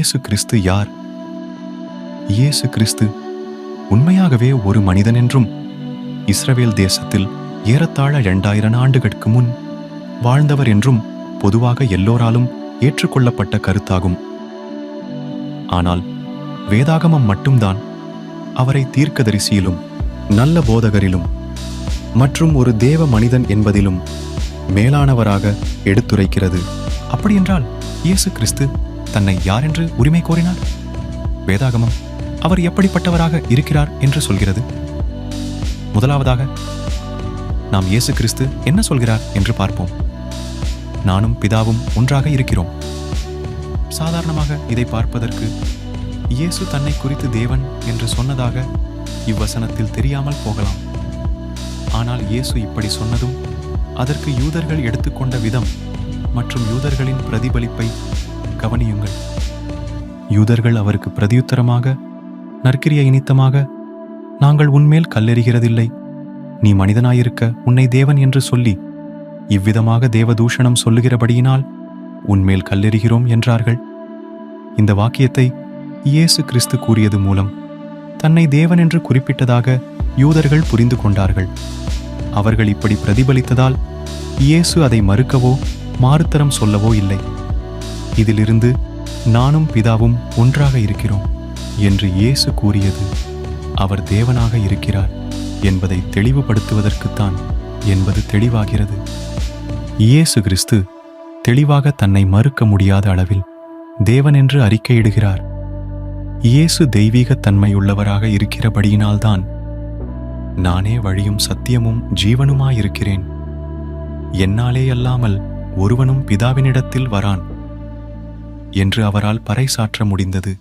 இயேசு கிறிஸ்து யார்? இயேசு கிறிஸ்து உண்மையாகவே ஒரு மனிதன் என்றும் இஸ்ரவேல் தேசத்தில் ஏறத்தாழ 2000 ஆண்டுகளுக்கு முன் வாழ்ந்தவர் என்றும் பொதுவாக எல்லோராலும் ஏற்றுக்கொள்ளப்பட்ட கருத்தாகும். ஆனால் வேதாகமம் மட்டும்தான் அவரை தீர்க்கதரிசியிலும் நல்ல போதகரிலும் மற்றும் ஒரு தேவ மனிதன் என்பதிலும் மேலானவராக எடுத்துரைக்கிறது. அப்படியென்றால் இயேசு கிறிஸ்து தன்னை யார் என்று உரிமை கோரினார்? வேதாகமம் அவர் எப்படிப்பட்டவராக இருக்கிறார் என்று சொல்கிறது. முதலாவதாக நாம் இயேசு கிறிஸ்து என்ன சொல்கிறார் என்று பார்ப்போம். நானும் பிதாவும் ஒன்றாக இருக்கிறோம். சாதாரணமாக இதை பார்ப்பதற்கு இயேசு தன்னை குறித்து தேவன் என்று சொன்னதாக இவ்வசனத்தில் தெரியாமல் போகலாம். ஆனால் இயேசு இப்படி சொன்னதும் அதற்கு யூதர்கள் எடுத்துக்கொண்ட விதம் மற்றும் யூதர்களின் பிரதிபலிப்பை கவனியுங்கள். யூதர்கள் அவருக்கு பிரதியுத்தரமாக, நற்கிரியை நிமித்தமாக நாங்கள் உன்மேல் கல்லெறிகிறதில்லை, நீ மனிதனாயிருக்க உன்னை தேவன் என்று சொல்லி இவ்விதமாக தேவதூஷணம் சொல்லுகிறபடியினால் உன்மேல் கல்லெறிகிறோம் என்றார்கள். இந்த வாக்கியத்தை இயேசு கிறிஸ்து கூறியது மூலம் தன்னை தேவன் என்று குறிப்பிட்டதாக யூதர்கள் புரிந்து கொண்டார்கள். அவர்கள் இப்படி பிரதிபலித்ததால் இயேசு அதை மறுக்கவோ மாறுத்தரம் சொல்லவோ இல்லை. இதிலிருந்து நானும் பிதாவும் ஒன்றாக இருக்கிறோம் என்று இயேசு கூறியது அவர் தேவனாக இருக்கிறார் என்பதை தெளிவுபடுத்துவதற்குத்தான் என்பது தெளிவாகிறது. இயேசு கிறிஸ்து தெளிவாக தன்னை மறுக்க முடியாத அளவில் தேவன் என்று அறிக்கையிடுகிறார். இயேசு தெய்வீக தன்மையுள்ளவராக இருக்கிறபடியினால்தான் நானே வழியும் சத்தியமும் ஜீவனுமாயிருக்கிறேன், என்னாலே அல்லாமல் ஒருவனும் பிதாவினிடத்தில் வரான் என்று அவரால் பறைசாற்ற முடிந்தது.